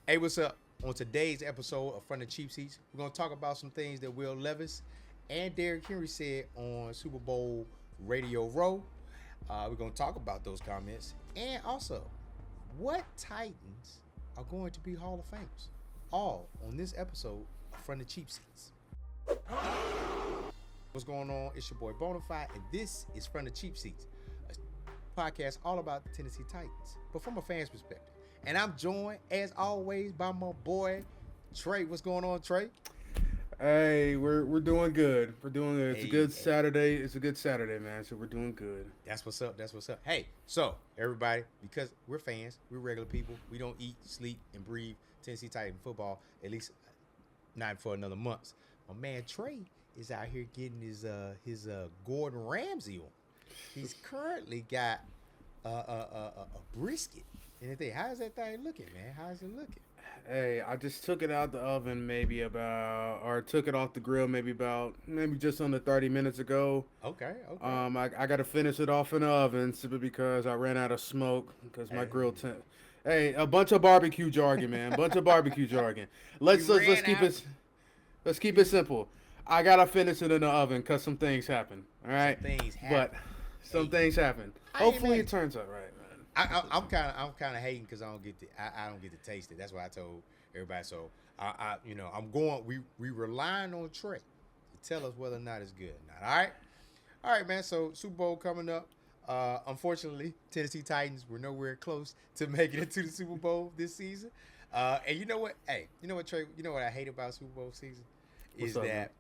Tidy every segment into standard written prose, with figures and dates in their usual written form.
Hey, what's up? On today's episode of Front of Cheap Seats, we're going to talk about some things that Will Levis and Derrick Henry said on Super Bowl Radio Row. We're going to talk about those comments and also what Titans are going to be Hall of Famers. All on this episode of Front of Cheap Seats. What's going on? It's your boy Bonafide, and this is Front of Cheap Seats, a podcast all about the Tennessee Titans, but from a fan's perspective. And I'm joined, as always, by my boy Tre. What's going on, Tre? Hey, we're doing good. We're doing good. It's a good Hey. Saturday. It's a good Saturday, man. So we're doing good. That's what's up. That's what's up. Hey, so everybody, because we're fans, we're regular people. We don't eat, sleep, and breathe Tennessee Titan football. At least not for another month. My man Tre is out here getting his Gordon Ramsay on. He's currently got a brisket. And how's that thing looking, man? How's it looking? Hey, I just took it out the oven or took it off the grill maybe just under 30 minutes ago. Okay. I got to finish it off in the oven simply because I ran out of smoke because my grill. Hey, a bunch of barbecue jargon, man. Bunch of barbecue jargon. Let's keep it. Let's keep it simple. I gotta finish it in the oven because some things happen. All right. Some things happen. Hopefully it turns out right. I'm kind of hating because I don't get to taste it. That's why I told everybody. So I'm going. We relying on Tre to tell us whether or not it's good or not. All right, man. So Super Bowl coming up. Unfortunately, Tennessee Titans were nowhere close to making it to the Super Bowl this season. And you know what? Hey, you know what, Tre? You know what I hate about Super Bowl season is that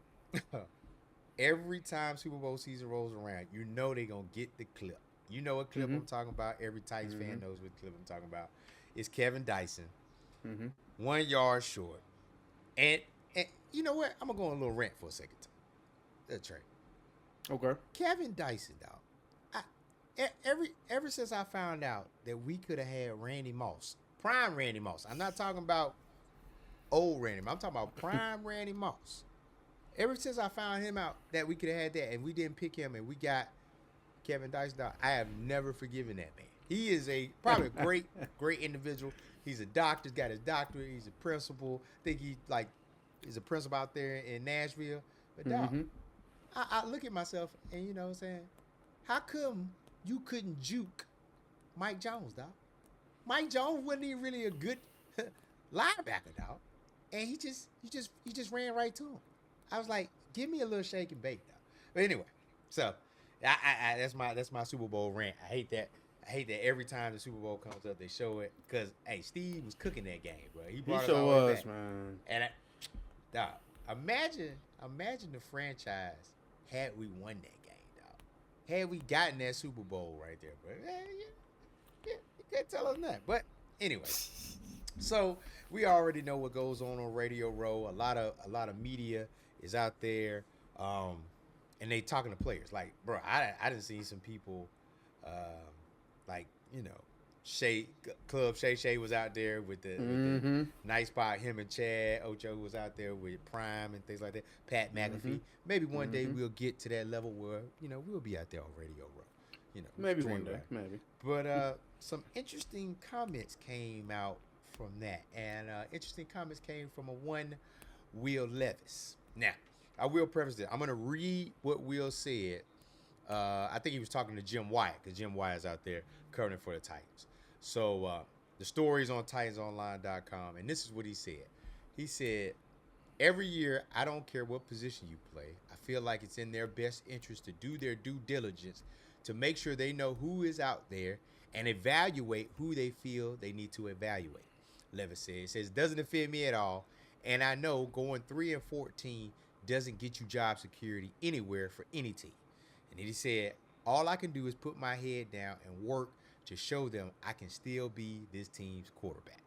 every time Super Bowl season rolls around, you know they're gonna get the clip. You know what clip I'm talking about. Every Titans fan knows what clip I'm talking about. It's Kevin Dyson, 1 yard short. And you know what? I'm going to go on a little rant for a second. That's right. Okay. Kevin Dyson, dog. Ever since I found out that we could have had Randy Moss, prime Randy Moss. I'm not talking about old Randy Moss. I'm talking about prime Randy Moss. Ever since I found him out that we could have had that and we didn't pick him and we got Kevin Dyson, I have never forgiven that man. He is probably a great individual. He's a doctor. He's got his doctorate. He's a principal. I think he's a principal out there in Nashville. But dog, I look at myself and you know what I'm saying? How come you couldn't juke Mike Jones, dog? Mike Jones wasn't even really a good linebacker, dog. And he just ran right to him. I was like, give me a little shake and bake, dog. But anyway, so that's my Super Bowl rant. I hate that every time the Super Bowl comes up, they show it because Steve was cooking that game, bro. He brought sure was, back. man. And dog, imagine the franchise had we won that game, dog. Had we gotten that Super Bowl right there, bro. You can't tell us nothing. But anyway, so we already know what goes on Radio Row. A lot of media is out there. And they talking to players. Like, bro, I didn't see some people, like, you know, Shay was out there with the nice spot. Him and Chad Ocho was out there with Prime and things like that. Pat McAfee. Maybe one day we'll get to that level where, you know, we'll be out there on Radio Row. You know, Maybe one day. Maybe. But some interesting comments came out from that. And interesting comments came from one Will Levis. Now, I will preface it. I'm going to read what Will said. I think he was talking to Jim Wyatt because Jim Wyatt's out there covering for the Titans. So the story is on TitansOnline.com, and this is what he said. He said, every year, I don't care what position you play. I feel like it's in their best interest to do their due diligence to make sure they know who is out there and evaluate who they feel they need to evaluate. Levis said, it says, doesn't offend me at all, and I know going 3-14 doesn't get you job security anywhere for any team. And then he said, all I can do is put my head down and work to show them I can still be this team's quarterback.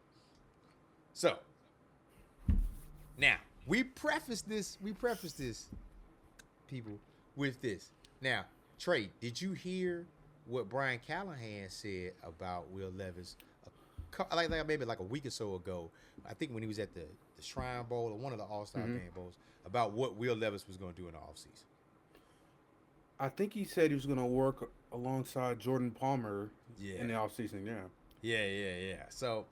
So, now, we preface this, people, with this. Now, Tre, did you hear what Brian Callahan said about Will Levis maybe like a week or so ago? I think when he was at the Shrine Bowl or one of the All-Star Game Bowls, about what Will Levis was going to do in the offseason. I think he said he was going to work alongside Jordan Palmer in the offseason, Yeah. So,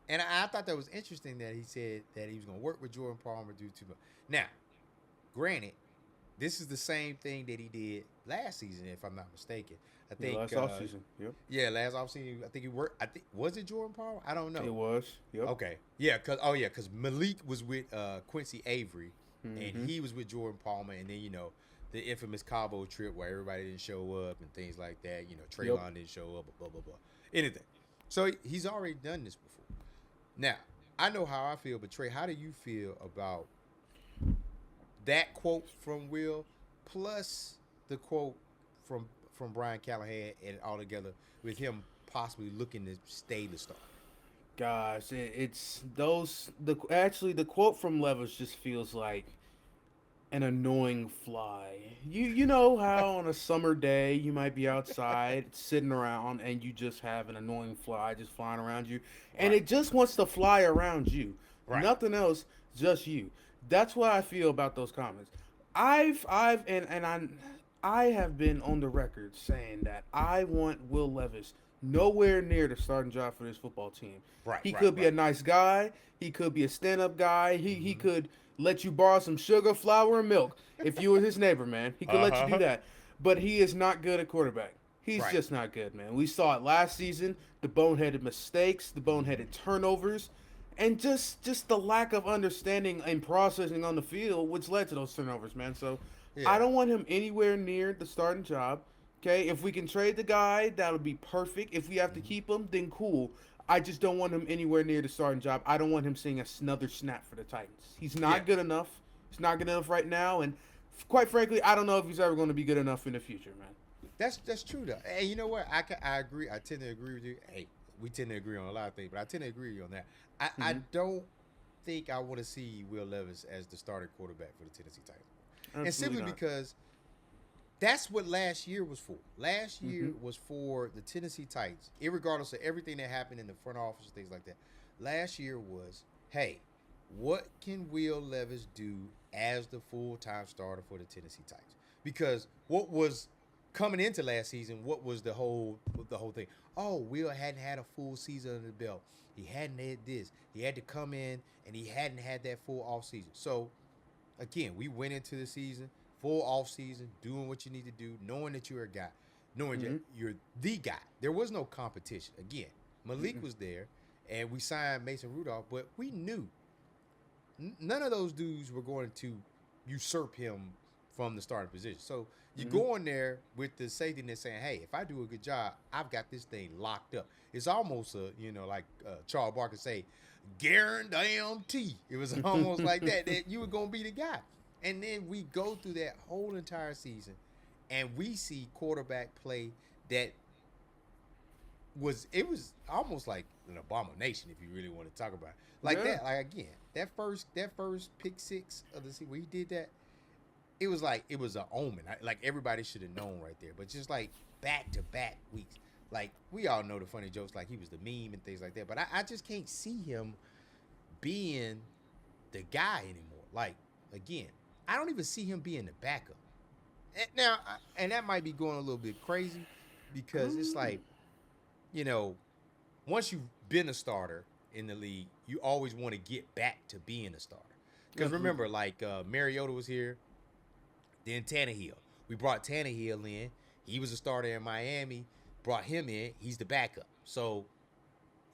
And I thought that was interesting that he said that he was going to work with Jordan Palmer due to. Now, granted, this is the same thing that he did last season, if I'm not mistaken. I think last offseason. Yep. Yeah, last offseason. I think he worked. I think was it Jordan Palmer? I don't know. It was. Yep. Okay. Yeah. Because Malik was with Quincy Avery, and he was with Jordan Palmer, and then the infamous Cabo trip where everybody didn't show up and things like that. Traylon didn't show up, blah blah blah, anything. So he's already done this before. Now I know how I feel, but Tre, how do you feel about that quote from Will, plus the quote from Brian Callahan, and all together with him possibly looking to stay the starter? Gosh, it's those. The quote from Levis just feels like an annoying fly. You know how on a summer day you might be outside sitting around and you just have an annoying fly just flying around you, and it just wants to fly around you. Right. Nothing else, just you. That's what I feel about those comments. I have been on the record saying that I want Will Levis nowhere near the starting job for this football team. Right. He could be a nice guy. He could be a stand-up guy. He could let you borrow some sugar, flour, and milk if you were his neighbor, man. He could let you do that. But he is not good at quarterback. He's just not good, man. We saw it last season, the boneheaded mistakes, the boneheaded turnovers, and just the lack of understanding and processing on the field, which led to those turnovers, man. So I don't want him anywhere near the starting job. Okay, if we can trade the guy, that'll be perfect. If we have to keep him, then cool. I just don't want him anywhere near the starting job. I don't want him seeing another snap for the Titans. He's not good enough. He's not good enough right now, and quite frankly, I don't know if he's ever going to be good enough in the future, man. That's true though. Hey, you know what? I agree. I tend to agree with you. Hey, we tend to agree on a lot of things, but I tend to agree with you on that. I don't think I want to see Will Levis as the starting quarterback for the Tennessee Titans, and simply because that's what last year was for. Last year was for the Tennessee Titans, irregardless of everything that happened in the front office and things like that. Last year was, hey, what can Will Levis do as the full-time starter for the Tennessee Titans? Because what was coming into last season, what was the whole thing? Oh, Will hadn't had a full season under the belt. He hadn't had this. He had to come in, and he hadn't had that full off season. So, again, we went into the season, full off season, doing what you need to do, knowing that you're a guy, knowing that you're the guy. There was no competition. Again, Malik was there, and we signed Mason Rudolph, but we knew none of those dudes were going to usurp him from the starting position. So you go in there with the safety net saying, hey, if I do a good job, I've got this thing locked up. It's almost like Charles Barkley say, guarantee. It was almost like that you were going to be the guy. And then we go through that whole entire season, and we see quarterback play that was almost like an abomination, if you really want to talk about it. Like that, like again, that first pick six of the season where he did that, it was like it was an omen. Like everybody should have known right there. But just like back-to-back weeks, like we all know the funny jokes, like he was the meme and things like that. But I just can't see him being the guy anymore. Like again, I don't even see him being the backup. Now, and that might be going a little bit crazy because it's like, once you've been a starter in the league, you always want to get back to being a starter. Because remember, like Mariota was here, then Tannehill. We brought Tannehill in. He was a starter in Miami. Brought him in. He's the backup. So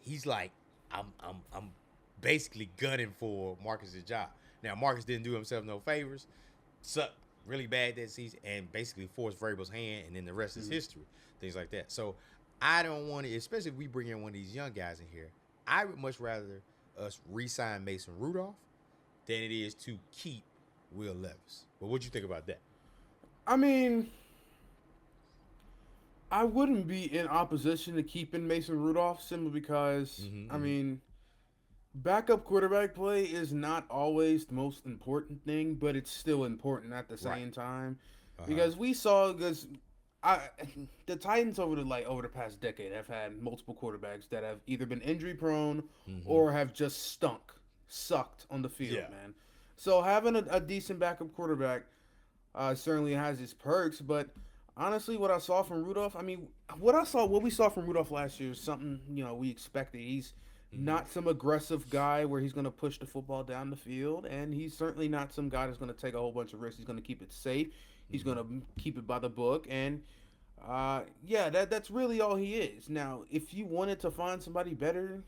he's like, I'm basically gunning for Marcus's job. Now, Marcus didn't do himself no favors, sucked really bad that season, and basically forced Vrabel's hand, and then the rest is history, things like that. So I don't want to, especially if we bring in one of these young guys in here, I would much rather us re-sign Mason Rudolph than it is to keep Will Levis. But what do you think about that? I mean, I wouldn't be in opposition to keeping Mason Rudolph simply because, I mean, backup quarterback play is not always the most important thing, but it's still important at the same time. Because we saw, the Titans over the past decade have had multiple quarterbacks that have either been injury prone or have just sucked on the field, man. So having a decent backup quarterback certainly has its perks, but honestly, what I saw from Rudolph, I mean, what we saw from Rudolph last year is something we expected. He's Mm-hmm. not some aggressive guy where he's going to push the football down the field, and he's certainly not some guy that's going to take a whole bunch of risks. He's going to keep it safe. He's going Mm-hmm. to keep it by the book, and yeah, that's really all he is. Now, if you wanted to find somebody better,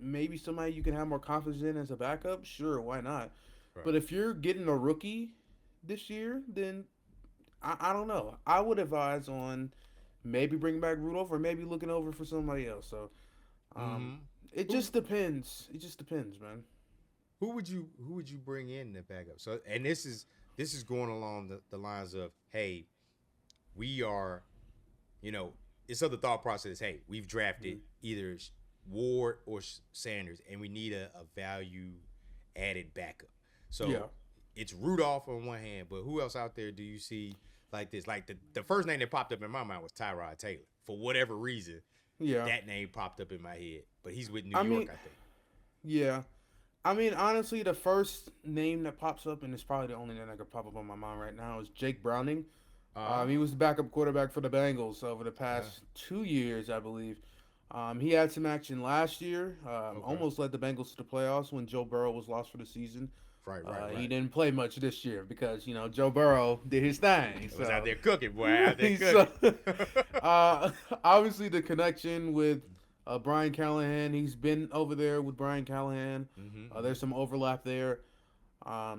maybe somebody you can have more confidence in as a backup, sure, why not? Right. But if you're getting a rookie this year, then I don't know. I would advise on maybe bringing back Rudolph or maybe looking over for somebody else. So um, Mm-hmm. it Who just depends. It just depends, man. who would you bring in the backup? So, and this is going along the lines of, hey, we are, you know, it's of the thought process. Hey, we've drafted Mhm. either Ward or Sanders, and we need a value added backup. Yeah, So it's Rudolph on one hand, but who else out there do you see like this? Like the first name that popped up in my mind was Tyrod Taylor. For whatever reason, yeah. that name popped up in my head. But he's with New I York, mean, I think. yeah. I mean, honestly, the first name that pops up, and it's probably the only name that could pop up on my mind right now, is Jake Browning. Uh He was the backup quarterback for the Bengals over the uh past 2 years, I believe. He had some action last year. okay. Almost led the Bengals to the playoffs when Joe Burrow was lost for the season. Right, right, He right. didn't play much this year because Joe Burrow did his thing. It was out So, there cooking, boy. Out there so cooking. uh, obviously the connection with Brian Callahan. He's been over there with Brian Callahan. Mm-hmm. There's some overlap there.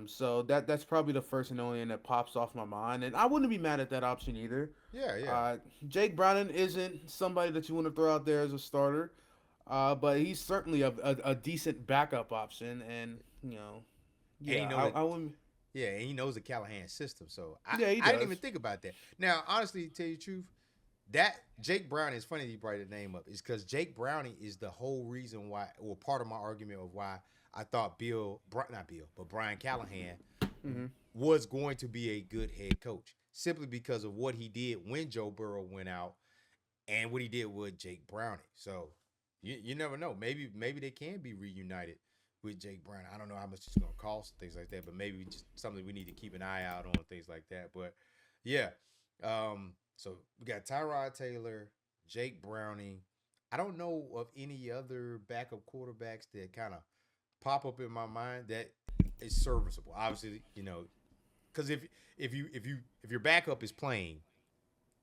So that's probably the first and only thing that pops off my mind, and I wouldn't be mad at that option either. Yeah, yeah. Uh, Jake Browning isn't somebody that you want to throw out there as a starter, but he's certainly a decent backup option, and And he yeah, knows it. I wouldn't. Yeah, and he knows the Callahan system. So I, Yeah, he I didn't even does. think about that. Now, honestly, to tell you the truth, that Jake Browning is funny that you brought the name up. Is because Jake Browning is the whole reason why, or part of my argument of why I thought not Bill, but Brian Callahan Hmm. was going to be a good head coach simply because of what he did when Joe Burrow went out and what he did with Jake Browning. So you never know. Maybe they can be reunited with Jake Browning. I don't know how much it's gonna cost, things like that, but maybe just something we need to keep an eye out on, things like that. But yeah. So we got Tyrod Taylor, Jake Browning. I don't know of any other backup quarterbacks that kind of pop up in my mind that is serviceable. Obviously, because if your backup is playing,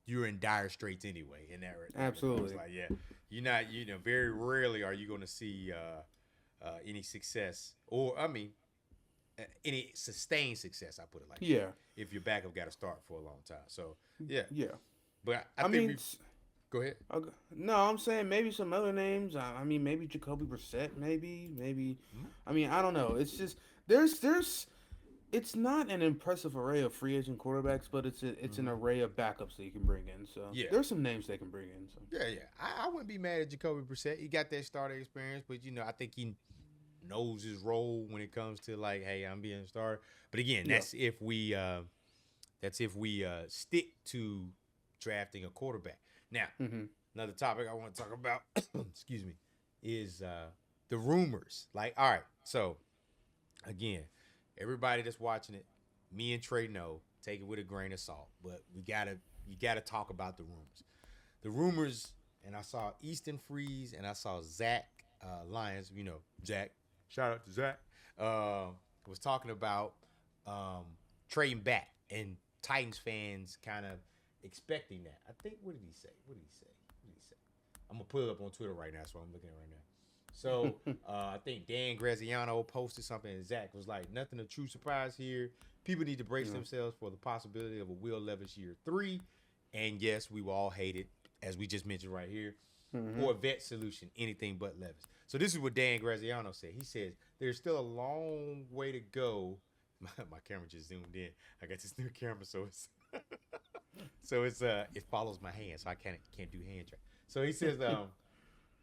you're in dire straits anyway. In that regard, it's Absolutely. like, yeah, you're not. Very rarely are you going to see any success, or I mean, any sustained success. I put it like that. Yeah, If your backup got to start for a long time, so yeah. yeah. But I I think mean, we go ahead. no, I'm saying maybe some other names. I mean, maybe Jacoby Brissett. Maybe. I mean, I don't know. It's just there's. It's not an impressive array of free agent quarterbacks, but it's an Mm-hmm. array of backups that you can bring in. So Yeah, there's some names they can bring in. So yeah. I wouldn't be mad at Jacoby Brissett. He got that starter experience, but I think he knows his role when it comes to like, hey, I'm being a starter. But again, yeah. that's if we stick to drafting a quarterback. Now, Hmm. another topic I want to talk about, excuse me, is the rumors. Like, all right, so again, everybody that's watching it, me and Tre know, take it with a grain of salt. But you gotta talk about the rumors. The rumors, and I saw Easton Freeze and I saw Zach Lyons. Zach. Shout out to Zach. Was talking about um, trading back and Titans fans kind of expecting that. I think, what did he say? I'm gonna put it up on Twitter right now. That's what I'm looking at right now. So I think Dan Graziano posted something, and Zach was like, "Nothing of true surprise here. People need to brace Yeah. themselves for the possibility of a Will Levis year 3." And yes, we will all hate it, as we just mentioned right here, Hmm. or a vet solution, anything but Levis. So this is what Dan Graziano said. He says there's still a long way to go. My camera just zoomed in. I got this new camera, so it's it follows my hand, so I can't do hand track. So he says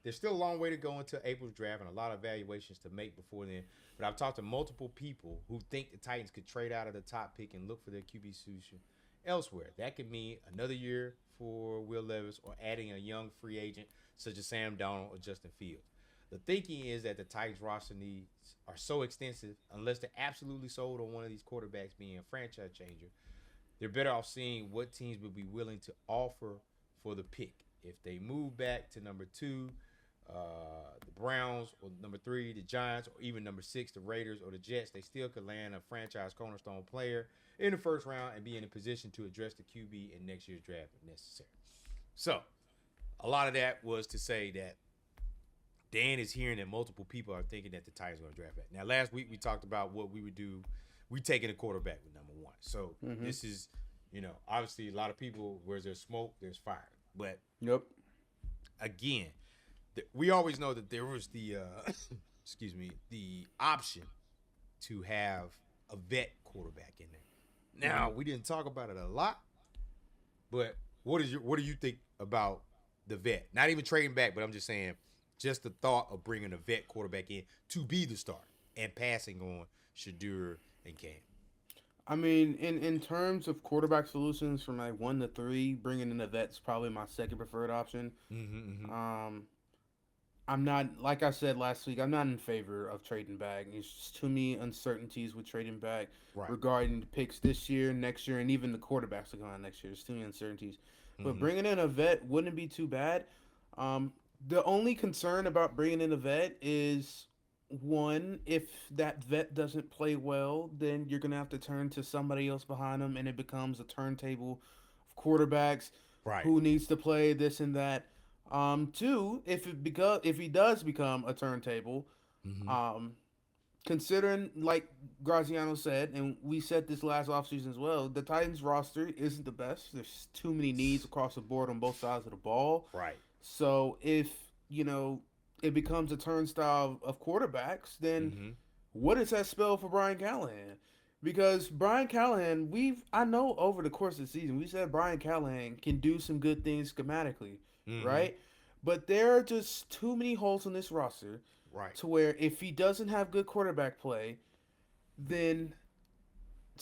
there's still a long way to go until April's draft and a lot of evaluations to make before then. But I've talked to multiple people who think the Titans could trade out of the top pick and look for their QB solution elsewhere. That could mean another year for Will Levis or adding a young free agent such as Sam Darnold or Justin Fields. The thinking is that the Titans roster needs are so extensive, unless they're absolutely sold on one of these quarterbacks being a franchise changer, they're better off seeing what teams would be willing to offer for the pick. If they move back to number 2, the Browns, or number 3, the Giants, or even number 6, the Raiders or the Jets, they still could land a franchise cornerstone player in the first round and be in a position to address the QB in next year's draft if necessary. So, a lot of that was to say that Dan is hearing that multiple people are thinking that the Titans are going to draft back. Now, last week we talked about what we would do. We taking a quarterback with number 1. So, this is, obviously a lot of people, where there's smoke, there's fire. But, again, we always know that there was the, the option to have a vet quarterback in there. Now, we didn't talk about it a lot, but what do you think about the vet? Not even trading back, but I'm just saying, just the thought of bringing a vet quarterback in to be the starter and passing on Shadur and Cam. I mean, in terms of quarterback solutions from like 1 to 3, bringing in a vet's probably my second preferred option. I'm not, like I said last week, I'm not in favor of trading back. There's just too many uncertainties with trading back regarding the picks this year, next year, and even the quarterbacks that go on next year. There's too many uncertainties. But bringing in a vet wouldn't be too bad. The only concern about bringing in a vet is, one, if that vet doesn't play well, then you're going to have to turn to somebody else behind them, and it becomes a turntable of quarterbacks who needs to play this and that. 2, if he does become a turntable, considering, like Graziano said, and we said this last offseason as well, the Titans roster isn't the best. There's too many needs across the board on both sides of the ball. So if, it becomes a turnstile of quarterbacks, then what does that spell for Brian Callahan? Because Brian Callahan, I know over the course of the season, we said Brian Callahan can do some good things schematically, right? But there are just too many holes in this roster to where if he doesn't have good quarterback play, then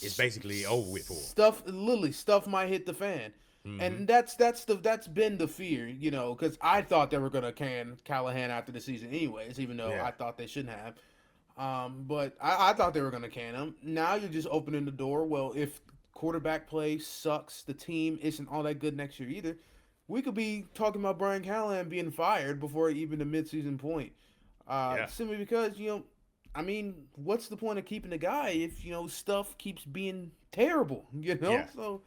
it's basically over with for him. Stuff might hit the fan. And that's been the fear, because I thought they were gonna can Callahan after the season, anyways, even though I thought they shouldn't have. But I thought they were gonna can him. Now you're just opening the door. Well, if quarterback play sucks, the team isn't all that good next year either. We could be talking about Brian Callahan being fired before even the midseason point. Simply because what's the point of keeping the guy if stuff keeps being terrible? So.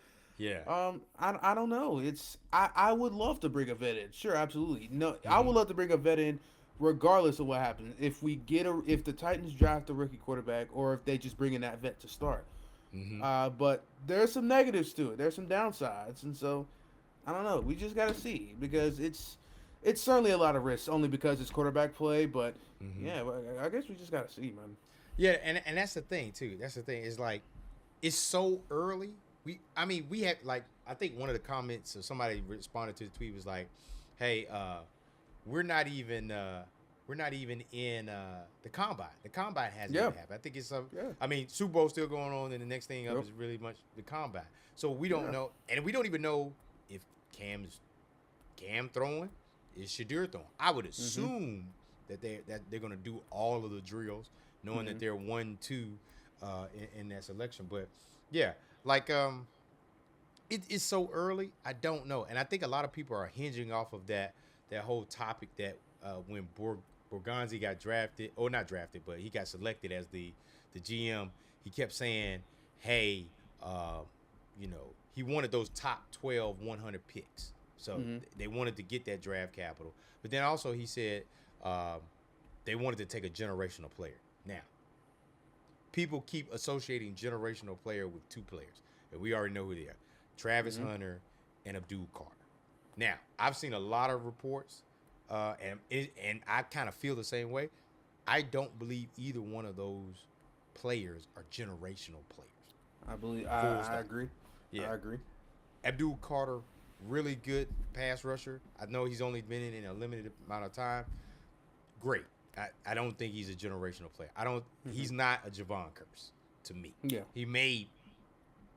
I don't know. I would love to bring a vet in. Sure, absolutely. No, I would love to bring a vet in regardless of what happens. If the Titans draft a rookie quarterback or if they just bring in that vet to start. But there's some negatives to it. There's some downsides. And so, I don't know. We just got to see because it's certainly a lot of risks only because it's quarterback play. But, I guess we just got to see, man. Yeah, and that's the thing, too. That's the thing. It's like it's so early. We had, like, I think one of the comments or somebody responded to the tweet was like, hey, we're not even in the combine. The combine hasn't even happened. I think it's Super Bowl's still going on, and the next thing up is really much the combine. So we don't know, and we don't even know if Cam throwing, is Shadur throwing. I would assume that they're going to do all of the drills, knowing that they're 1-2 in that selection. But yeah. Like, it's so early. I don't know, and I think a lot of people are hinging off of that whole topic that when Borgonzi got drafted, or not drafted, but he got selected as the GM. He kept saying, "Hey, he wanted those top 12 100 picks, so they wanted to get that draft capital." But then also he said they wanted to take a generational player. Now, people keep associating generational player with 2 players, and we already know who they are: Travis Hunter and Abdul Carter. Now, I've seen a lot of reports, and I kind of feel the same way. I don't believe either one of those players are generational players. I agree. Yeah. I agree. Abdul Carter, really good pass rusher. I know he's only been in a limited amount of time. Great. I don't think he's a generational player. He's not a Javon Curse to me. Yeah. He may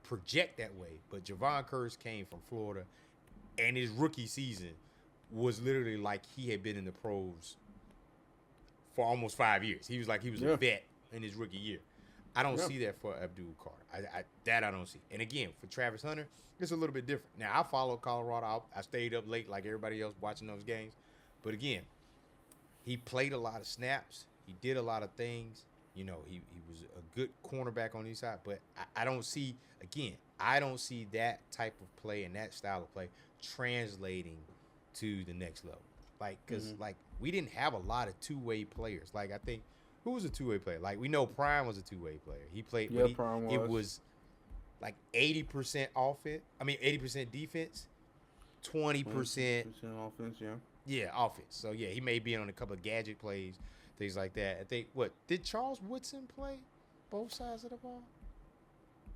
project that way, but Javon Curse came from Florida, and his rookie season was literally like he had been in the pros for almost 5 years. He was a vet in his rookie year. I don't see that for Abdul Carter. I don't see. And again, for Travis Hunter, it's a little bit different. Now, I followed Colorado. I stayed up late like everybody else watching those games. But again, he played a lot of snaps. He did a lot of things. You know, he was a good cornerback on each side. But I don't see, again, I don't see that type of play and that style of play translating to the next level. Like, because, like, we didn't have a lot of two-way players. Like, I think, who was a two-way player? Like, we know Prime was a two-way player. He played, yeah, Prime was. It was like 80% offense. I mean, 80% defense, 20% offense, yeah. Yeah, offense. So, yeah, he may be on a couple of gadget plays, things like that. I think, did Charles Woodson play both sides of the ball?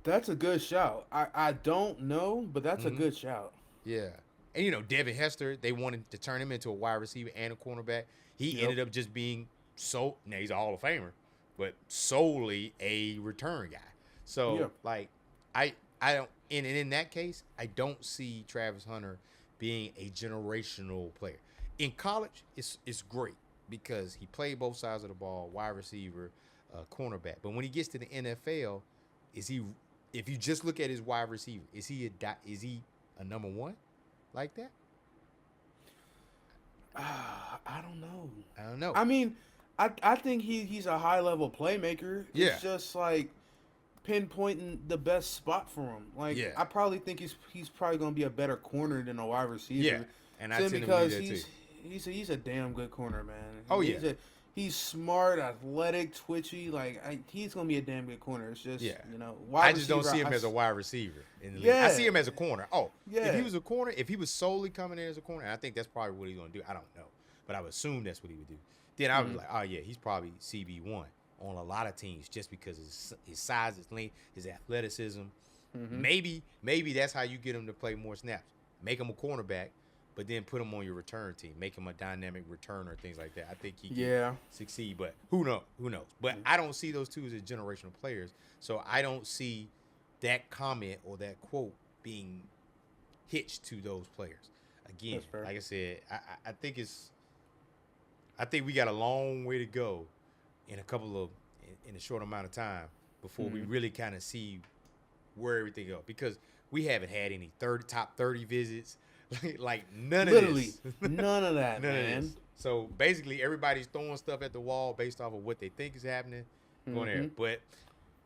That's a good shout. I don't know, but that's a good shout. Yeah. And, you know, Devin Hester, they wanted to turn him into a wide receiver and a cornerback. He ended up just being now he's a Hall of Famer, but solely a return guy. So, like, I don't, and in that case, I don't see Travis Hunter being a generational player. In college, it's great because he played both sides of the ball, wide receiver, cornerback. But when he gets to the NFL, if you just look at his wide receiver, is he a number one like that? I don't know. I mean, I think he's a high level playmaker. Yeah. It's just like pinpointing the best spot for him. Like I probably think he's probably gonna be a better corner than a wide receiver. Yeah, and I tend to because believe that too. He's a damn good corner, man. Oh He's smart, athletic, twitchy. Like he's gonna be a damn good corner. It's just I just don't see him as a wide receiver in the league. I see him as a corner. Oh, if he was a corner, if he was solely coming in as a corner, and I think that's probably what he's gonna do. I don't know, but I would assume that's what he would do. Then I would be like, oh yeah, he's probably CB1 on a lot of teams just because his size, his length, his athleticism. Maybe that's how you get him to play more snaps. Make him a cornerback, but then put him on your return team. Make him a dynamic returner, things like that. I think he can succeed, but who knows? But I don't see those two as generational players, so I don't see that comment or that quote being hitched to those players. Again, like I said, I think we got a long way to go in a short amount of time before we really kind of see where everything goes, because we haven't had any top 30 visits. Like none of this. None of that, man. So basically, everybody's throwing stuff at the wall based off of what they think is happening. Going there, but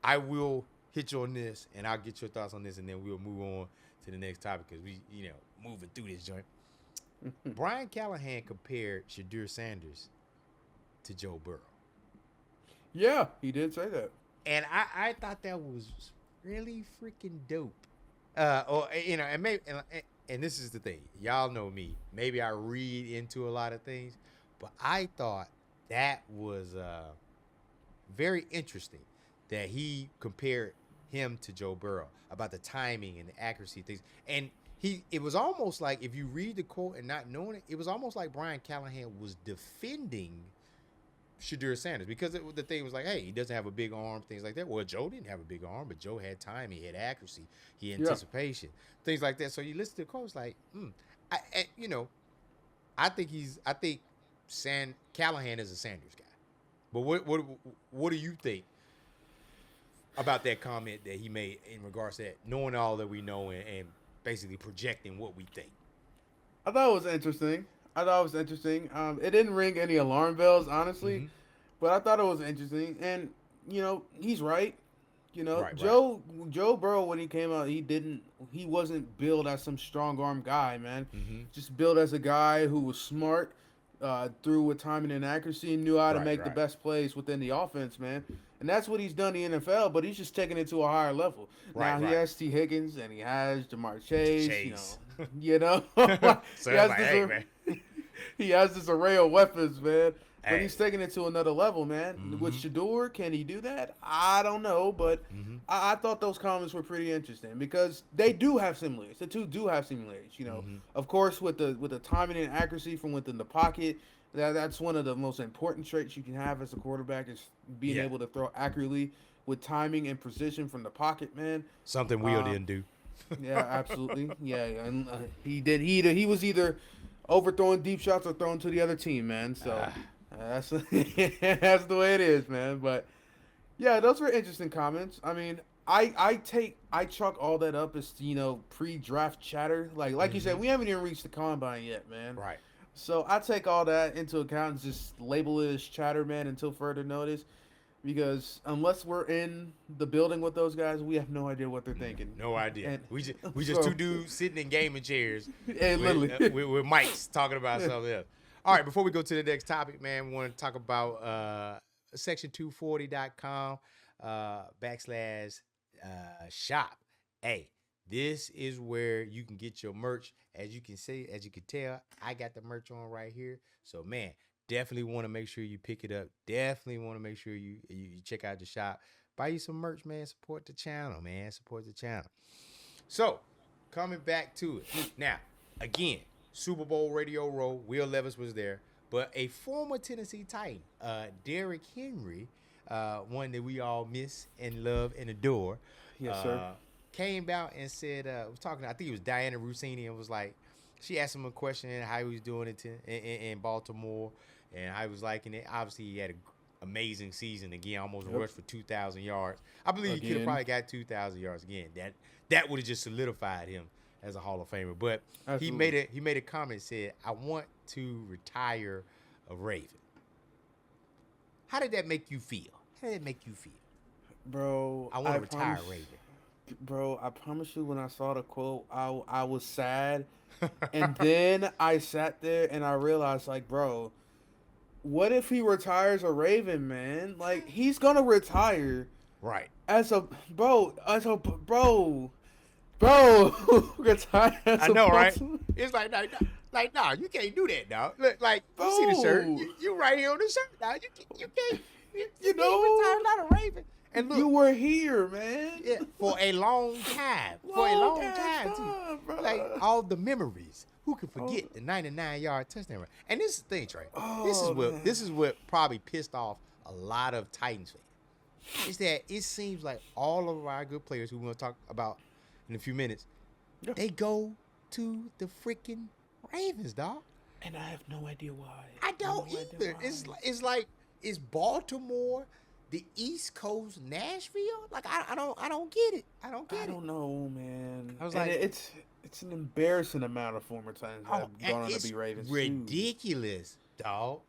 I will hit you on this, and I'll get your thoughts on this, and then we'll move on to the next topic because we, moving through this joint. Brian Callahan compared Shadur Sanders to Joe Burrow. Yeah, he did say that, and I thought that was really freaking dope. And maybe. And this is the thing. Y'all know me. Maybe I read into a lot of things, but I thought that was very interesting that he compared him to Joe Burrow about the timing and the accuracy things. And it was almost like, if you read the quote and not knowing it, it was almost like Brian Callahan was defending Shadur Sanders, because the thing was like, hey, he doesn't have a big arm, things like that. Well, Joe didn't have a big arm, but Joe had time, he had accuracy, he had anticipation, things like that. So you listen to the quote, it's like, I think Callahan is a Sanders guy. But what do you think about that comment that he made in regards to that, knowing all that we know and basically projecting what we think? I thought it was interesting. It didn't ring any alarm bells, honestly, but I thought it was interesting. And, he's right. Joe Burrow, when he came out, he wasn't billed as some strong arm guy, man. Just billed as a guy who was smart, threw with timing and accuracy, and knew how to make the best plays within the offense, man. And that's what he's done in the NFL, but he's just taking it to a higher level. Now he has T. Higgins and he has Jamar Chase. He has this array of weapons, man. But he's taking it to another level, man. With Shadur, can he do that? I don't know, but I thought those comments were pretty interesting because they do have similarities. The two do have similarities, Of course, with the timing and accuracy from within the pocket, that's one of the most important traits you can have as a quarterback, is being able to throw accurately with timing and precision from the pocket, man. Something Will didn't do. Yeah, absolutely. Yeah, and he did. He was either overthrowing deep shots or throwing to the other team, man. So that's the way it is, man. But yeah, those were interesting comments. I mean, I chalk all that up as pre-draft chatter. Like you said, we haven't even reached the combine yet, man. Right. So I take all that into account and just label it as chatter, man, until further notice. Because unless we're in the building with those guys, we have no idea what they're thinking. No idea. And We just two dudes sitting in gaming chairs and literally, with mics talking about something else. All right, before we go to the next topic, man, we want to talk about section240.com /shop. Hey, this is where you can get your merch. As you can see, as you can tell, I got the merch on right here. So, man, definitely want to make sure you pick it up. Definitely want to make sure you check out the shop. Buy you some merch, man. Support the channel, man. Support the channel. So, coming back to it. Now, again, Super Bowl Radio Row, Will Levis was there. But a former Tennessee Titan, Derrick Henry, one that we all miss and love and adore. Yes, sir. Came out and said, was talking, I think it was Diana Rossini, and was like, she asked him a question how he was doing it in Baltimore and how he was liking it. Obviously, he had an amazing season again, almost rushed for 2,000 yards. I believe he could have probably got 2,000 yards again. That would have just solidified him as a Hall of Famer. But Absolutely. he made a comment, said, I want to retire a Raven. How did that make you feel? How did it make you feel? Bro, I want to retire a Raven. Bro, I promise you, when I saw the quote, I was sad. And then I sat there and I realized, like, bro, what if he retires a Raven, man? Like, he's gonna retire. Right. Bro, retire as I know, right? It's like, nah, you can't do that, dog. Look, like, Bro. you see the shirt? You right here on the shirt, dog. You can't. You know, retire not a Raven. And look, you were here, man. Yeah, for a long time. For a long time, too. bro. Like, all the memories. Who can forget the 99-yard touchdown run? And this is the thing, Trey. This is what probably pissed off a lot of Titans fans. Is that it seems like all of our good players who we're going to talk about in a few minutes, they go to the freaking Ravens, dog. And I have no idea why. I don't either. It's like, is Baltimore the East Coast Nashville? Like, I don't get it. I don't know, man. I was and like, it's an embarrassing amount of former Titans that have gone on to be Ravens. Ridiculous, dog.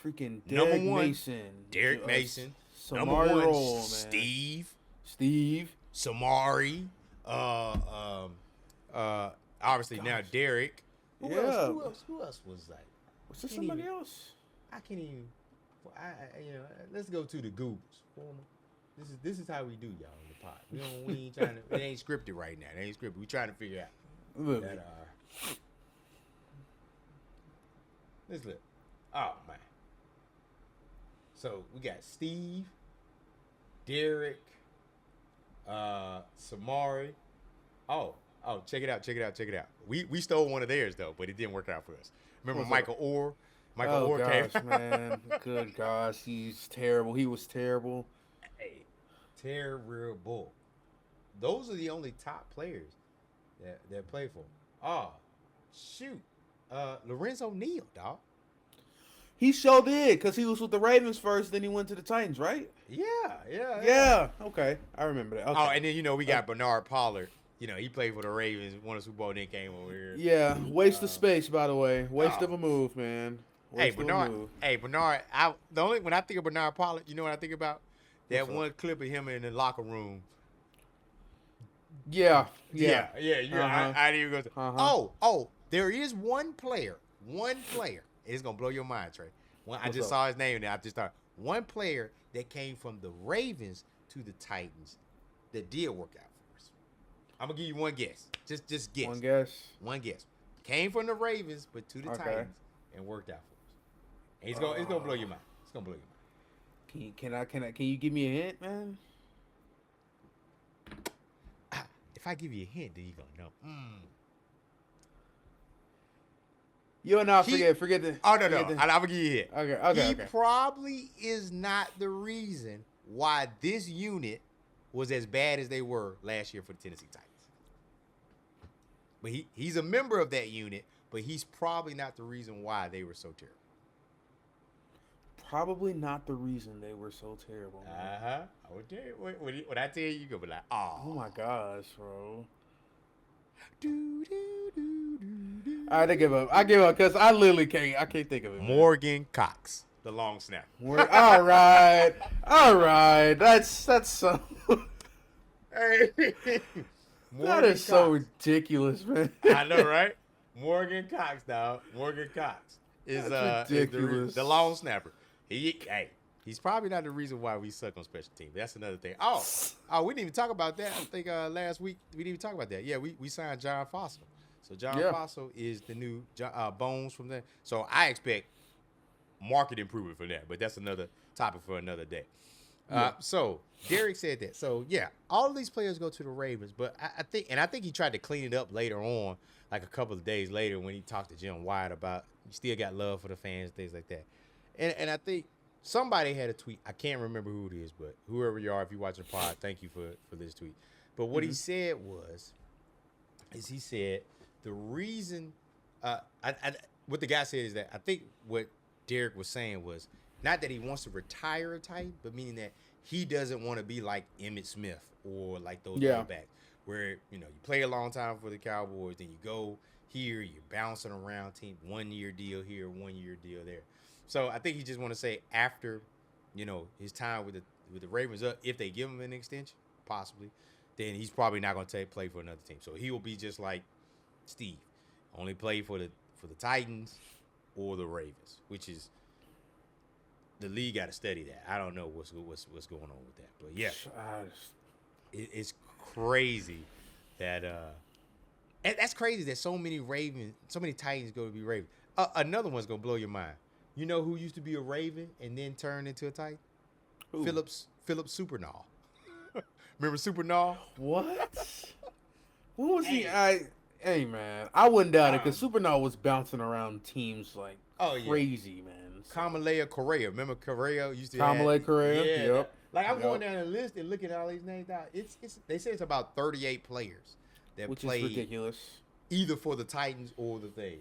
Freaking Number Derrick one, Mason. Derrick Mason. Number Samari one, Roll, man. Steve. Samari. Obviously now Derrick. Who else was like? Was there somebody else? I can't even. Let's go to the Googles. This is how we do, y'all, in the pod. We ain't trying to. It ain't scripted right now. It ain't scripted. We trying to figure out that. Let's look. Oh man. So we got Steve, Derrick, Samari. Oh, check it out. We stole one of theirs though, but it didn't work out for us. Remember Michael Orr? Michael Orr came. Man. Good gosh, he's terrible. He was terrible. Hey, terrible. Those are the only top players that play for. Oh, shoot. Lorenzo Neal, dog. He sure did, because he was with the Ravens first, then he went to the Titans, right? Yeah. Okay, I remember that. Okay. Oh, and then, we got Bernard Pollard. He played for the Ravens, won a Super Bowl, and then came over here. Yeah, waste of space, by the way. Waste of a move, man. Bernard. When I think of Bernard Pollard, you know what I think about? That one clip of him in the locker room. Yeah. I didn't even go to. There is one player. It's gonna blow your mind, Trey. I just saw his name and I just thought one player that came from the Ravens to the Titans that did work out for us. I'm gonna give you one guess. Just guess. One guess. Came from the Ravens, but to the Titans and worked out for us. And it's gonna blow your mind. It's gonna blow your mind. Can you give me a hint, man? If I give you a hint, then you're gonna know. You'll not forget the. Oh no! I'm gonna give you a hint. Okay. He probably is not the reason why this unit was as bad as they were last year for the Tennessee Titans. But he's a member of that unit, but he's probably not the reason why they were so terrible. Probably not the reason they were so terrible. I would tell you. When I tell you, you gonna be like, oh my gosh, bro. All right, I give up. I give up because I literally can't. I can't think of it. Morgan Cox, the long snapper. All right, all right. That's so. Hey, That is so ridiculous, man. I know, right? Morgan Cox, dog. Morgan Cox is ridiculous. The long snapper. He's probably not the reason why we suck on special teams. That's another thing. Oh, we didn't even talk about that. I think last week we didn't even talk about that. Yeah, we signed John Fossil. So John Fossil is the new Bones from there. So I expect market improvement for that. But that's another topic for another day. So Derrick said that. So yeah, all of these players go to the Ravens, but I think he tried to clean it up later on, like a couple of days later when he talked to Jim Wyatt about you still got love for the fans, things like that. And I think somebody had a tweet. I can't remember who it is, but whoever you are, if you watch the pod, thank you for this tweet. But what he said he said the reason what the guy said is that I think what Derrick was saying was not that he wants to retire a Titan, but meaning that he doesn't want to be like Emmitt Smith or like those backs where, you play a long time for the Cowboys, then you go here, you're bouncing around team, 1 year deal here, 1 year deal there. So I think he just want to say after, his time with the Ravens up, if they give him an extension, possibly, then he's probably not going to play for another team. So he will be just like Steve, only play for the Titans or the Ravens, which is the league got to study that. I don't know what's going on with that, but yeah, it's crazy that and that's crazy that so many Titans go to be Ravens. Another one's gonna blow your mind. You know who used to be a Raven and then turned into a Titan? Who? Phillips Supernall. Remember Supernall? What? What was he? Hey man, I wouldn't doubt it because Supernall was bouncing around teams like crazy, man. Kamalea Correa. Remember Correa used to Kamalea Correa? Yeah. Yep. Like I'm going down the list and looking at all these names out. It's they say it's about 38 players that played, which is ridiculous. Either for the Titans or the thing.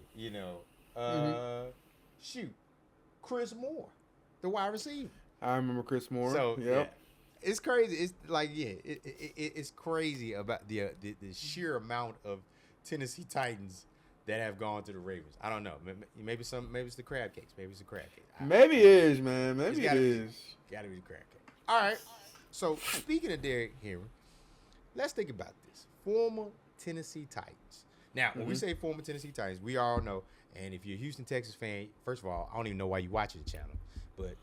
Shoot, Chris Moore, the wide receiver. I remember Chris Moore. So it's crazy. It's like it's crazy about the sheer amount of Tennessee Titans that have gone to the Ravens. I don't know. Maybe it's the crab cakes. Maybe it's the crab cake. Maybe it is, man. Maybe it is. Gotta be the crab cake. All right. So speaking of Derrick Henry, let's think about this. Former Tennessee Titans. Now, when we say former Tennessee Titans, we all know. And if you're a Houston, Texas fan, first of all, I don't even know why you watch the channel, but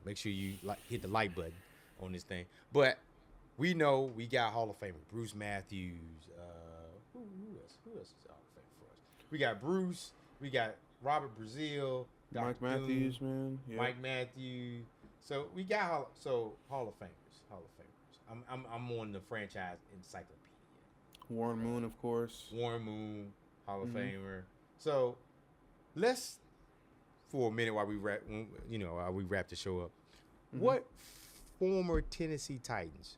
make sure you hit the like button on this thing. But we know we got Hall of Famer Bruce Matthews. Who else is Hall of Famer for us? We got Bruce. We got Robert Brazil. Mike Matthews, man. Yep. Mike Matthews. So we got Hall of Famers. I'm on the franchise encyclopedia. Warren Moon, of course. Warren Moon, Hall of Famer. So let's, for a minute while we wrap the show up, what former Tennessee Titans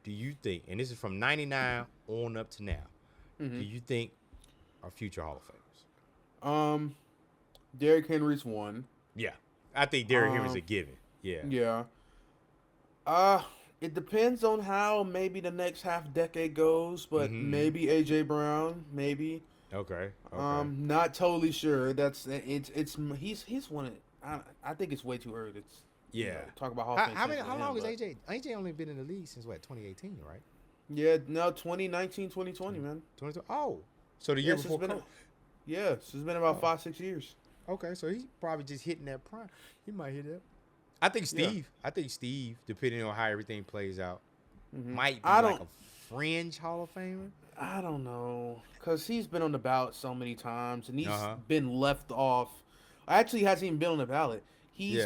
do you think, and this is from 99 on up to now, do you think are future Hall of Famers? Derrick Henry's one. Yeah. I think Derrick Henry's a given. Yeah. Yeah. It depends on how maybe the next half decade goes, but maybe AJ Brown, maybe. Okay. Not totally sure. He's one. I think it's way too early to talk about Hall of Fame. How long is AJ? AJ only been in the league since 2018, right? Yeah, no, 2019, 2020, man. 2020. Oh, so the year before. It's been about 5-6 years. Okay, so he's probably just hitting that prime. He might hit that. I think Steve, depending on how everything plays out, might be like a fringe Hall of Famer. I don't know, because he's been on the ballot so many times, and he's been left off. Actually, he hasn't even been on the ballot. He's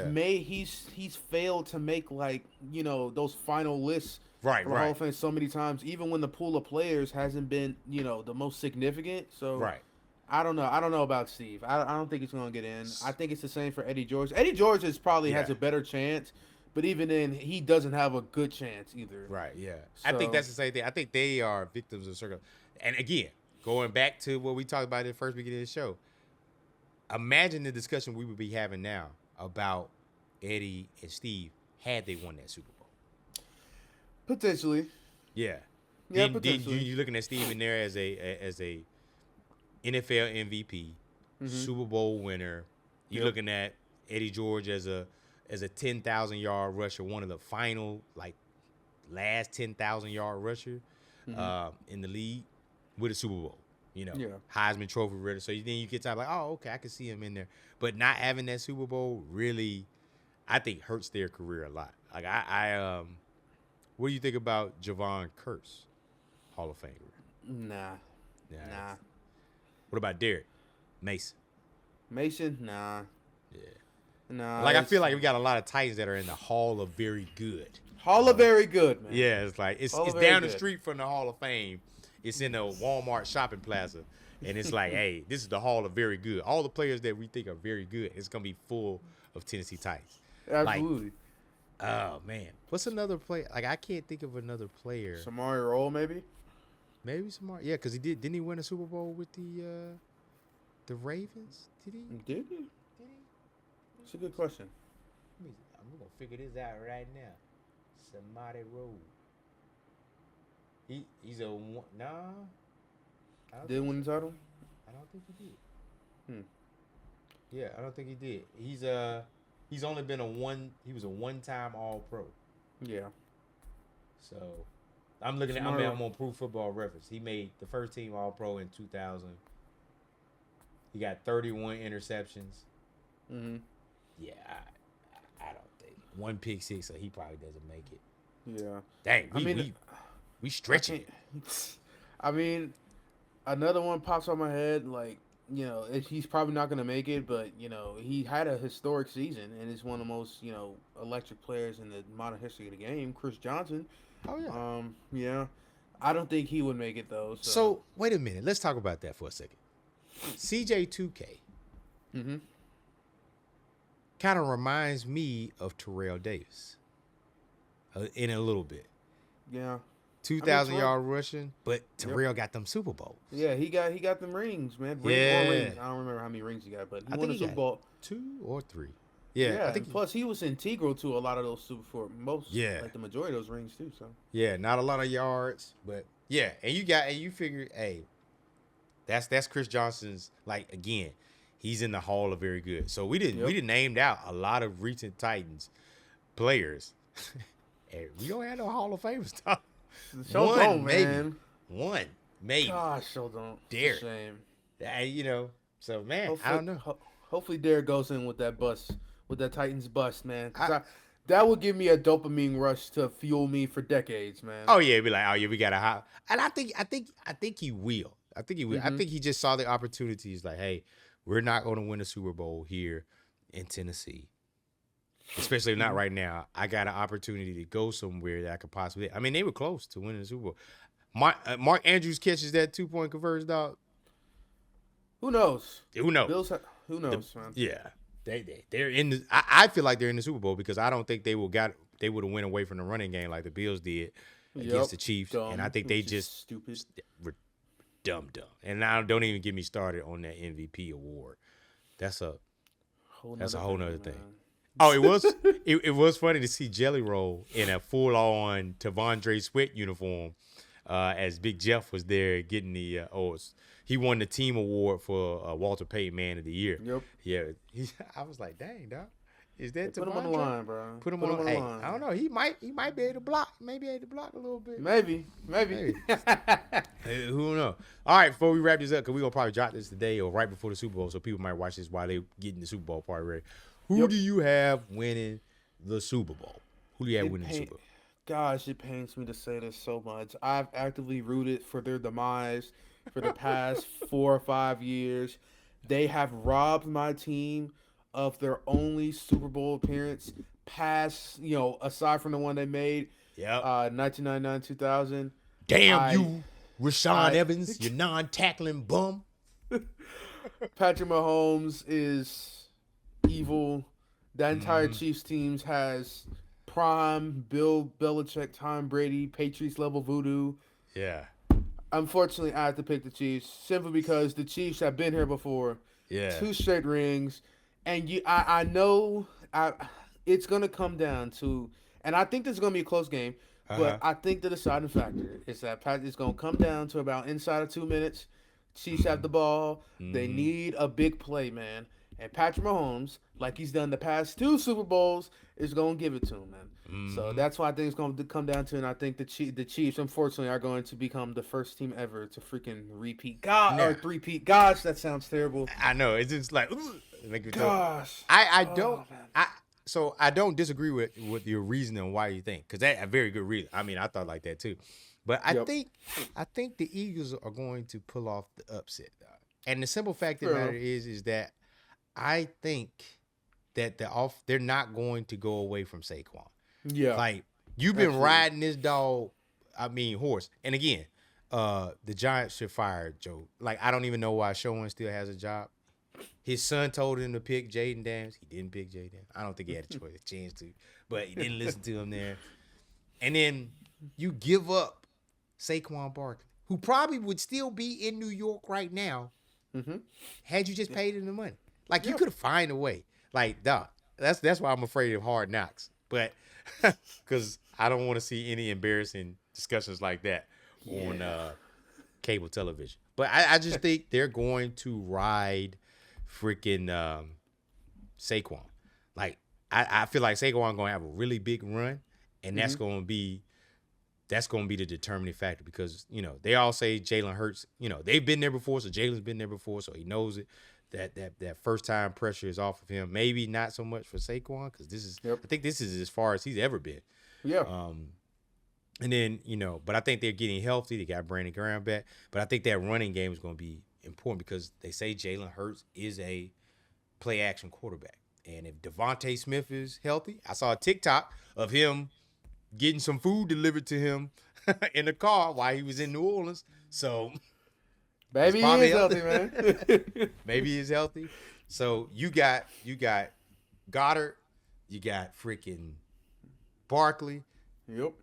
failed to make those final lists for Hall of Fame so many times, even when the pool of players hasn't been the most significant. So I don't know. I don't know about Steve. I don't think he's going to get in. I think it's the same for Eddie George. Eddie George probably has a better chance, but even then, he doesn't have a good chance either. Right, yeah. So, I think that's the same thing. I think they are victims of circle. And again, going back to what we talked about in the first beginning of the show, imagine the discussion we would be having now about Eddie and Steve had they won that Super Bowl. Potentially. Yeah. Yeah, potentially. You looking at Steve in there as a NFL MVP, Super Bowl winner. You're looking at Eddie George as a 10,000-yard rusher, one of the final last 10,000-yard rusher in the league with a Super Bowl. Heisman Trophy winner. So then you get time like, oh, okay, I can see him in there. But not having that Super Bowl really, I think, hurts their career a lot. Like what do you think about Javon Curse, Hall of Famer? Nah. What about Derrick Mason? Nah. Yeah. Nah. Like I feel like we got a lot of Titans that are in the Hall of Very Good. Hall of Very Good, man. Yeah, it's like it's down the street from the Hall of Fame. It's in the Walmart shopping plaza, and it's like, hey, this is the Hall of Very Good. All the players that we think are very good, it's gonna be full of Tennessee Titans. Absolutely. Oh man, what's another player? Like I can't think of another player. Samari Roll, maybe. Maybe Samari. Yeah, because didn't he win a Super Bowl with the Ravens? Did he? Did he? It's a good question. I'm gonna figure this out right now. Samari Roll. He's a one. Nah. Didn't win the title? I don't think he did. Yeah, I don't think he did. He's only been he was a one-time All-Pro. Yeah. So I'm looking at. I'm on Pro Football Reference. He made the first team All-Pro in 2000. He got 31 interceptions. Yeah, I don't think one pick six, so he probably doesn't make it. Yeah. Dang, we stretching. I mean, another one pops on my head. Like, he's probably not going to make it, but he had a historic season and is one of the most electric players in the modern history of the game. Chris Johnson. Oh yeah. Yeah. I don't think he would make it though. So wait a minute. Let's talk about that for a second. CJ2K. Kind of reminds me of Terrell Davis. In a little bit. Yeah. 2,000-yard rushing, but Terrell got them Super Bowls. Yeah, he got them rings, man. Rings. I don't remember how many rings he got, but I won think a Super Bowl. 2 or 3. Yeah, I think. Plus, he was integral to a lot of those like the majority of those rings too. So yeah, not a lot of yards, but yeah, and you figure, hey, that's Chris Johnson's. Like again, he's in the Hall of Very Good. So we didn't named out a lot of recent Titans players. And we don't have no Hall of Fame stuff. One, man. One, maybe. Gosh, so don't. Derrick. Shame. So man, hopefully, I don't know. Hopefully Derrick goes in with that bust, with that Titans bust, man. That would give me a dopamine rush to fuel me for decades, man. Oh yeah, be like, oh yeah, we got to hop. And I think he will. I think he will. I think he just saw the opportunities. Like, hey, we're not going to win a Super Bowl here in Tennessee. Especially not right now. I got an opportunity to go somewhere that I could possibly. I mean, they were close to winning the Super Bowl. Mark Andrews catches that 2-point conversion, dog. Who knows? Who knows? Who knows, man? Yeah, they're in the. I feel like they're in the Super Bowl because I don't think they would have went away from the running game like the Bills did against the Chiefs, and I think they just stupid, dumb. And now don't even get me started on that MVP award. That's a whole nother thing. Oh, it was funny to see Jelly Roll in a full-on Tavondre Sweat uniform as Big Jeff was there getting the he won the team award for Walter Payton Man of the Year. Yep. Yeah. I was like, dang, dog. Is that put him on the line, bro? Put him on the line. I don't know. He might be able to block. Maybe able to block a little bit. Maybe. Who knows? All right, before we wrap this up, because we're going to probably drop this today or right before the Super Bowl, so people might watch this while they getting the Super Bowl party ready. Who do you have winning the Super Bowl? Who do you have winning the Super Bowl? Gosh, it pains me to say this so much. I've actively rooted for their demise for the past 4 or 5 years. They have robbed my team of their only Super Bowl appearance past, aside from the one they made. Yeah. 1999-2000. Damn you, Rashawn Evans, you non-tackling bum. Patrick Mahomes is evil. That entire Chiefs team has prime Bill Belichick, Tom Brady, Patriots level voodoo. Yeah. Unfortunately, I have to pick the Chiefs simply because the Chiefs have been here before. Yeah. 2 straight rings, and I know it's gonna come down to, and I think this is gonna be a close game. But I think the deciding factor is that it's gonna come down to about inside of 2 minutes. Chiefs have the ball. They Mhm. need a big play, man. And Patrick Mahomes, like he's done the past 2 Super Bowls, is going to give it to him, man. So Mhm. that's why I think it's going to come down to, and I think the Chiefs, unfortunately, are going to become the first team ever to freaking repeat. God, or Now, three-peat. Gosh, that sounds terrible. I know it's just like make me throw. Gosh. I don't Oh, man. I don't disagree with your reasoning why you think, because that's a very good reason. I mean, I thought like that too, but Yep. I think the Eagles are going to pull off the upset. And the simple fact of the Fair matter enough. is that I think that they're not going to go away from Saquon. Yeah, Like, you've been absolutely. riding this dog, I mean horse. And again, the Giants should fire Joe. Like, I don't even know why Showen still has a job. His son told him to pick Jaden Daniels. He didn't pick Jaden. I don't think he had a chance to, but he didn't listen to him there. And then you give up Saquon Barkley, who probably would still be in New York right now Mm-hmm. had you just paid him the money. Like, you Yeah. could have find a way. Like, dog. That's why I'm afraid of Hard Knocks. But because I don't want to see any embarrassing discussions like that on cable television. But I just think they're going to ride freaking Saquon. Like, I feel like Saquon going to have a really big run, and that's Mm-hmm. going to be the determining factor, because, they all say Jalen Hurts, they've been there before, so Jalen's been there before, so he knows it. That first time pressure is off of him. Maybe not so much for Saquon, because Yep. I think this is as far as he's ever been. Yeah. And then, but I think they're getting healthy. They got Brandon Graham back. But I think that running game is going to be important, because they say Jalen Hurts is a play action quarterback. And if Devontae Smith is healthy, I saw a TikTok of him getting some food delivered to him in the car while he was in New Orleans. So Baby, he probably is healthy, man. maybe he's healthy. So you got Goddard, you got freaking Barkley, Yep.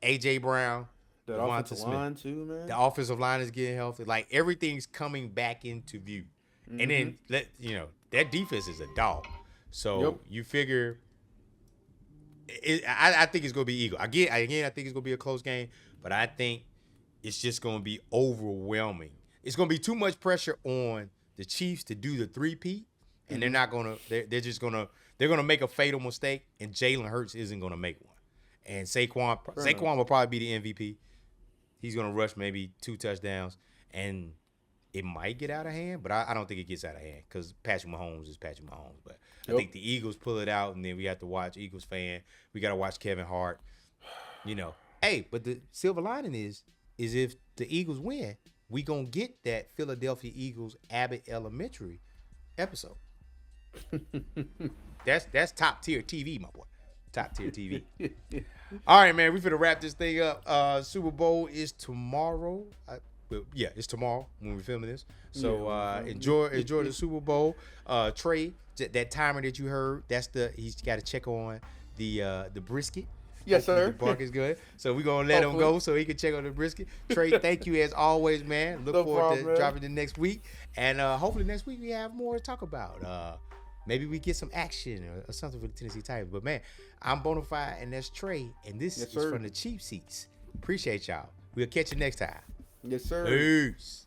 AJ Brown, That Devonta offensive Smith. line too, man. The offensive line is getting healthy. Like, everything's coming back into view. And then that defense is a dog. So Yep. you figure I think it's gonna be Eagle. Again, I think it's gonna be a close game, but I think it's just gonna be overwhelming. It's gonna be too much pressure on the Chiefs to do the three-peat, and they're not gonna. They're just gonna. They're gonna make a fatal mistake, and Jalen Hurts isn't gonna make one. And Saquon will probably be the MVP. He's gonna rush maybe 2 touchdowns, and it might get out of hand, but I don't think it gets out of hand, because Patrick Mahomes is Patrick Mahomes. But I think the Eagles pull it out, and then we have to watch Eagles fan. We got to watch Kevin Hart. Hey, but the silver lining is if the Eagles win, we gonna get that Philadelphia Eagles Abbott Elementary episode. That's top tier TV, my boy. Top tier TV. All right, man. We finna wrap this thing up. Super Bowl is tomorrow. It's tomorrow when we're filming this. So enjoy the Super Bowl. Tre, that timer that you heard, he's got to check on the brisket. Yes, Hopefully sir. The bark is good. So we're gonna let him go so he can check on the brisket. Tre, thank you as always, man. Look forward to dropping it next week. And hopefully next week we have more to talk about. Maybe we get some action or something for the Tennessee Titans. But man, I'm Bonafide and that's Tre, and this is from the cheap seats. Appreciate y'all. We'll catch you next time. Yes, sir. Peace.